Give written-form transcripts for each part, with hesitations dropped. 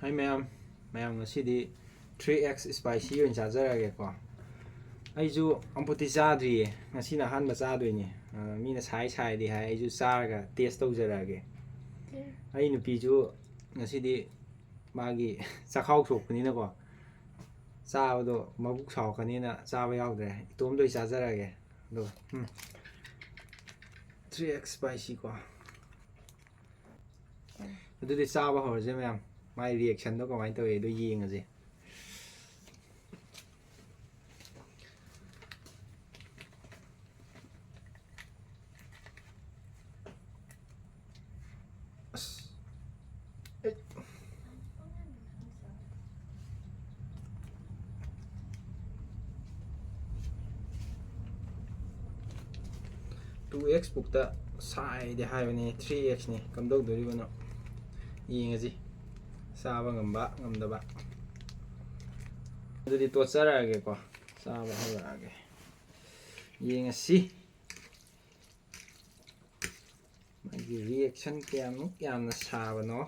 ꯍꯥꯏ ꯃꯌꯥꯝ ꯉꯁꯤꯗꯤ 3x spicy ꯑꯣꯏꯅ ꯆꯥꯖꯔꯒꯦꯀꯣ. ꯑꯩꯁꯨ ꯑꯃꯨꯛꯇꯤ ꯆꯥꯗ꯭ꯔꯤꯌꯦ, ꯉꯁꯤꯅ ꯑꯍꯥꯟꯕ ꯆꯥꯗꯣꯏꯅꯦ. ꯃꯤꯅ ꯁꯥꯏꯗꯤ ꯍꯥꯏ, ꯑꯩꯁꯨ ꯆꯥꯔꯒ ꯇꯦꯁ ꯇꯧꯖꯔꯛꯑꯒꯦ. ꯑꯩ ꯅꯨꯄꯤꯁꯨ ꯉꯁꯤꯗꯤ ꯃꯥꯒꯤ ꯆꯈꯥꯎ ꯁꯣꯛꯄꯅꯤꯅꯀꯣ, ꯆꯥꯕꯗꯣ ꯃꯕꯨꯛ ꯁꯥꯎꯔꯛꯀꯅꯤꯅ ꯆꯥꯕ ꯌꯥꯎꯗ꯭ꯔꯦ. ꯏꯇꯣꯝꯗ ꯑꯣꯏ ꯆꯥꯖꯔꯒꯦ. ꯑꯗꯨꯒ 3x ꯁ꯭ꯄꯥꯏꯁꯤ ꯀꯣ. ꯑꯗꯨꯗꯤ ꯆꯥꯕ ꯍꯧꯔꯁꯦ ꯃꯌꯥꯝ. ꯃꯥꯏ ꯔꯤꯌꯦꯛꯁꯟꯗꯣ ꯀꯃꯥꯏꯅ ꯇꯧꯋꯦ ꯑꯗꯨ ꯌꯦꯡꯉꯁꯦ. ꯑꯁ 2x ꯕꯨꯛꯇ ꯁꯥꯏꯗꯤ ꯍꯥꯏꯕꯅꯤ, 3xꯅꯤ ꯀꯝꯗꯧꯗꯣꯔꯤꯕꯅꯣ ꯌꯦꯡꯉꯁꯤ. ꯆꯥꯕ ꯉꯝꯕ ꯉꯝꯗꯕ. ꯑꯗꯨꯗꯤ ꯇꯣꯠꯆꯔꯛꯑꯒꯦꯀꯣ, ꯆꯥꯕ ꯍꯧꯔꯛꯑꯒꯦ. ꯌꯦꯡꯉꯁꯤ ꯃꯥꯒꯤ ꯔꯤꯌꯦꯛꯁꯟ ꯀꯌꯥꯃꯨꯛ ꯌꯥꯝꯅ ꯁꯥꯕꯅꯣ.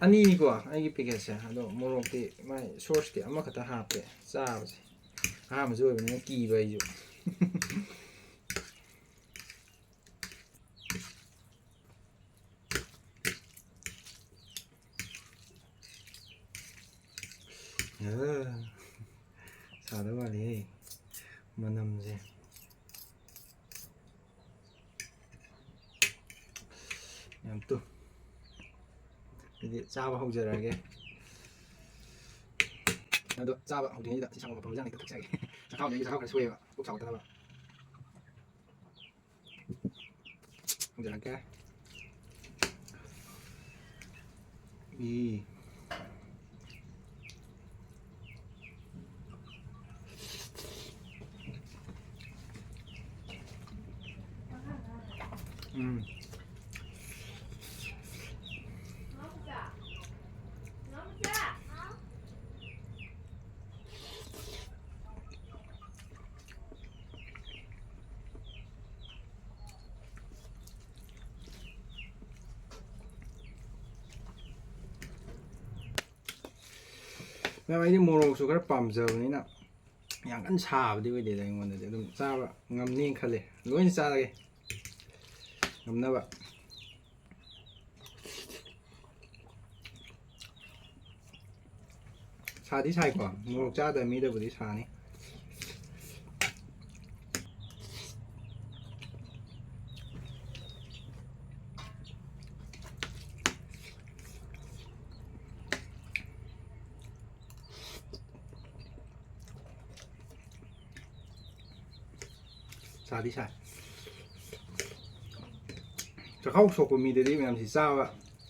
ꯑꯅꯤꯅꯤꯀꯣ ꯑꯩꯒꯤ ꯄꯦꯀꯦꯠꯁꯦ, ꯑꯗꯣ ꯃꯣꯔꯣꯛꯇꯤ ꯃꯥꯏ ꯁꯣꯔꯁꯇꯤ ꯑꯃꯈꯛꯇ ꯍꯥꯞꯄꯦ ꯆꯥꯕꯁꯦ. ꯑꯍꯥꯟꯕꯁꯨ ꯑꯣꯏꯕꯅꯤꯅ ꯀꯤꯕ ꯑꯩꯁꯨ. ꯁꯥꯗꯧ ꯃꯥꯜꯂꯤꯍꯦ ꯃꯅꯝꯁꯦ. ꯌꯥꯝ ꯇꯨ. ꯑꯗꯨꯗꯤ ꯆꯥꯕ ꯍꯧꯖꯔꯛꯑꯒꯦ. ꯑꯗꯣ ꯆꯥꯕ ꯍꯧꯗ꯭ꯔꯤꯉꯩꯗ ꯁꯤ ꯁꯪꯒꯣꯝ ꯑꯐꯝꯕꯁꯦ ꯍꯦꯛꯇ ꯊꯛꯆꯒꯦ. ꯆꯈꯥꯎꯁꯦ ꯈꯔ ꯁꯣꯏꯑꯦꯕ, ꯄꯨꯛ ꯁꯥꯎꯒꯠꯇꯅꯕ. ꯍꯧꯖꯔꯛꯀꯦ. ꯃꯌꯥꯝ ꯑꯩꯗꯤ ꯃꯣꯔꯣꯛꯁꯨ ꯈꯔ ꯄꯥꯝꯖꯕꯅꯤꯅ ꯌꯥꯝ ꯀꯟꯅ ꯁꯥꯕꯗꯤ ꯑꯣꯏꯗꯦꯗ. ꯑꯩꯉꯣꯟꯗꯗꯤ ꯑꯗꯨꯝ ꯆꯥꯕ ꯉꯝꯅꯤꯅ ꯈꯜꯂꯦ. ꯂꯣꯏꯅ ꯆꯥꯔꯒꯦ ꯉꯝꯅꯕ. ꯁꯥꯗꯤ ꯁꯥꯏꯀꯣ, ꯃꯣꯔꯣꯛ ꯆꯥꯗꯕ ꯃꯤꯗꯕꯨꯗꯤ ꯁꯥꯅꯤ. ꯁꯥꯗꯤ ꯁꯥꯏ. ꯆꯈꯥꯎ ꯁꯣꯛꯄ ꯃꯤꯗꯗꯤ ꯃꯌꯥꯝꯁꯤ ꯆꯥꯕ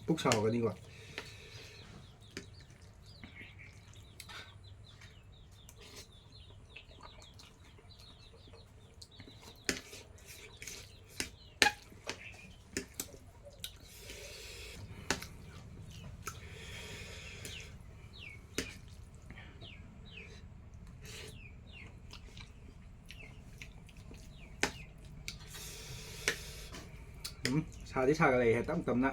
ꯄꯨꯛ ꯁꯥꯎꯔꯛꯀꯅꯤꯀꯣ. ꯁꯥꯗꯤ ꯁꯥꯒꯠꯂꯛꯑꯦ ꯇꯞ ꯇꯞꯅ.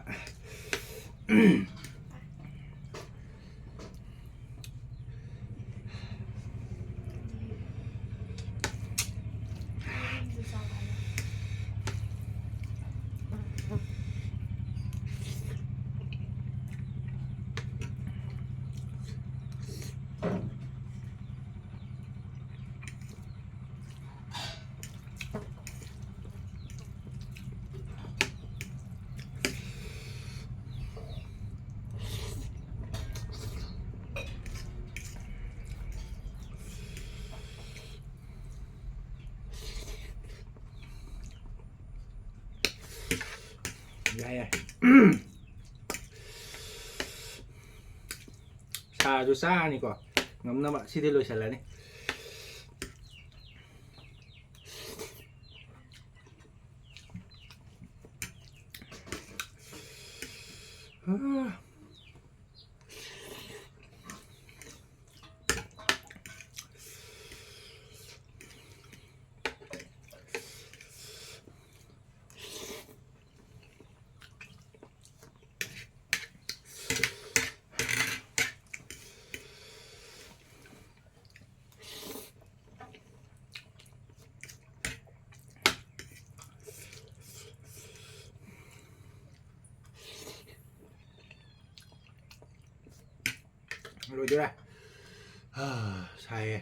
ꯌꯥꯏ. ꯁꯥꯔꯁꯨ ꯆꯥꯔꯅꯤꯀꯣ ꯉꯝꯅꯕ. ꯁꯤꯗꯤ ꯂꯣꯏꯁꯤꯜꯂꯅꯤ. ꯂꯣꯏꯗꯣꯏꯔꯦ ꯁꯥꯏꯌꯦ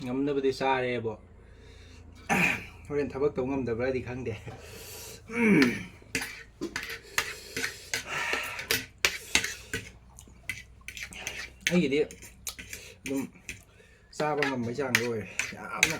ꯉꯝꯅꯕꯗꯤ ꯆꯥꯔꯦꯕꯣ ꯍꯣꯔꯦꯟ ꯊꯕꯛ ꯇꯧ ꯉꯝꯗꯕ꯭ꯔꯗꯤ ꯈꯪꯗꯦ ꯑꯩꯒꯤꯗꯤ ꯑꯗꯨꯝ ꯆꯥꯕ ꯉꯝꯕꯩ ꯆꯥꯡꯗ ꯑꯣꯏꯔꯦ ꯌꯥꯝꯅ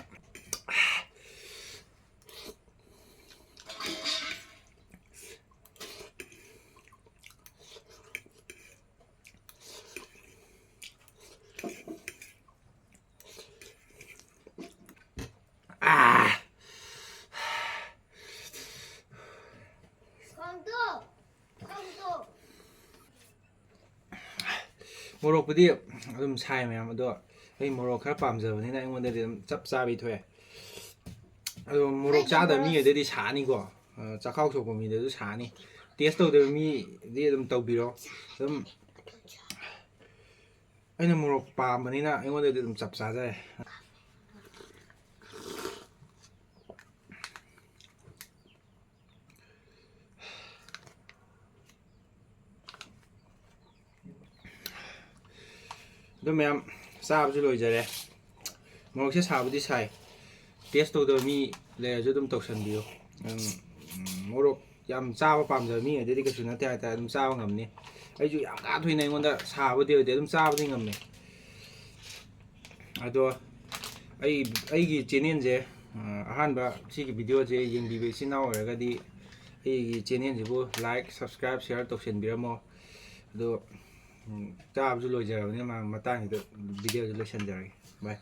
ꯃꯣꯔꯣꯛꯄꯨꯗꯤ ꯑꯗꯨꯝ ꯁꯥꯏ ꯃꯌꯥꯝ ꯑꯗꯣ ꯑꯩ ꯃꯣꯔꯣꯛ ꯈꯔ ꯄꯥꯝꯖꯕꯅꯤꯅ ꯑꯩꯉꯣꯟꯗꯗꯤ ꯑꯗꯨꯝ ꯆꯞ ꯆꯥꯕꯤ ꯊꯣꯛꯑꯦ ꯑꯗꯣ ꯃꯣꯔꯣꯛ ꯆꯥꯗꯕ ꯃꯤꯒꯩꯗꯗꯤ ꯁꯥꯅꯤꯀꯣ ꯆꯈꯥꯎ ꯁꯣꯛꯄ ꯃꯤꯗꯁꯨ ꯁꯥꯅꯤ ꯇꯦꯁ ꯇꯧꯗꯕ ꯃꯤꯗꯤ ꯑꯗꯨꯝ ꯇꯧꯕꯤꯔꯣ ꯑꯗꯨꯝ ꯑꯩꯅ ꯃꯣꯔꯣꯛ ꯄꯥꯝꯕꯅꯤꯅ ꯑꯩꯉꯣꯟꯗꯗꯤ ꯑꯗꯨꯝ ꯆꯞ ꯆꯥꯖꯔꯦ ꯑꯗꯨ ꯃꯌꯥꯝ ꯆꯥꯕꯁꯨ ꯂꯣꯏꯖꯔꯦ ꯃꯣꯔꯣꯛꯁꯦ ꯁꯥꯕꯨꯗꯤ ꯁꯥꯏ ꯇꯦꯁ ꯇꯧꯗꯕ ꯃꯤ ꯂꯩꯔꯁꯨ ꯑꯗꯨꯝ ꯇꯧꯁꯟꯕꯤꯌꯨ ꯃꯣꯔꯣꯛ ꯌꯥꯝ ꯆꯥꯕ ꯄꯥꯝꯖꯕ ꯃꯤꯉꯩꯗꯗꯤ ꯀꯩꯁꯨ ꯅꯠꯇꯦ ꯍꯥꯏꯇꯥꯔꯦ ꯑꯗꯨꯝ ꯆꯥꯕ ꯉꯝꯅꯤ ꯑꯩꯁꯨ ꯌꯥꯝ ꯀꯥ ꯊꯣꯏꯅ ꯑꯩꯉꯣꯟꯗ ꯁꯥꯕꯗꯤ ꯑꯣꯏꯗꯦ ꯑꯗꯨꯝ ꯆꯥꯕꯗꯤ ꯉꯝꯃꯦ ꯑꯗꯣ ꯑꯩꯒꯤ ꯆꯦꯅꯦꯜꯁꯦ ꯑꯍꯥꯟꯕ ꯁꯤꯒꯤ ꯚꯤꯗꯤꯑꯣꯁꯦ ꯌꯦꯡꯕꯤꯕ ꯏꯆꯤꯟ ꯏꯅꯥꯎ ꯑꯣꯏꯔꯒꯗꯤ ꯑꯩꯒꯤ ꯆꯦꯅꯦꯜꯁꯤꯕꯨ ꯂꯥꯏꯛ ꯁꯕꯁꯀ꯭ꯔꯥꯏꯞ ꯁꯤꯌꯔ ꯇꯧꯁꯤꯟꯕꯤꯔꯝꯃꯣ ꯑꯗꯣ ꯆꯥꯕꯁꯨ ꯂꯣꯏꯖꯔꯕꯅꯤꯅ ꯃꯇꯥꯡꯁꯤꯗ ꯚꯤꯗꯤꯑꯣꯁꯦ ꯂꯣꯏꯁꯤꯟꯖꯔꯒꯦ ꯕꯥꯏ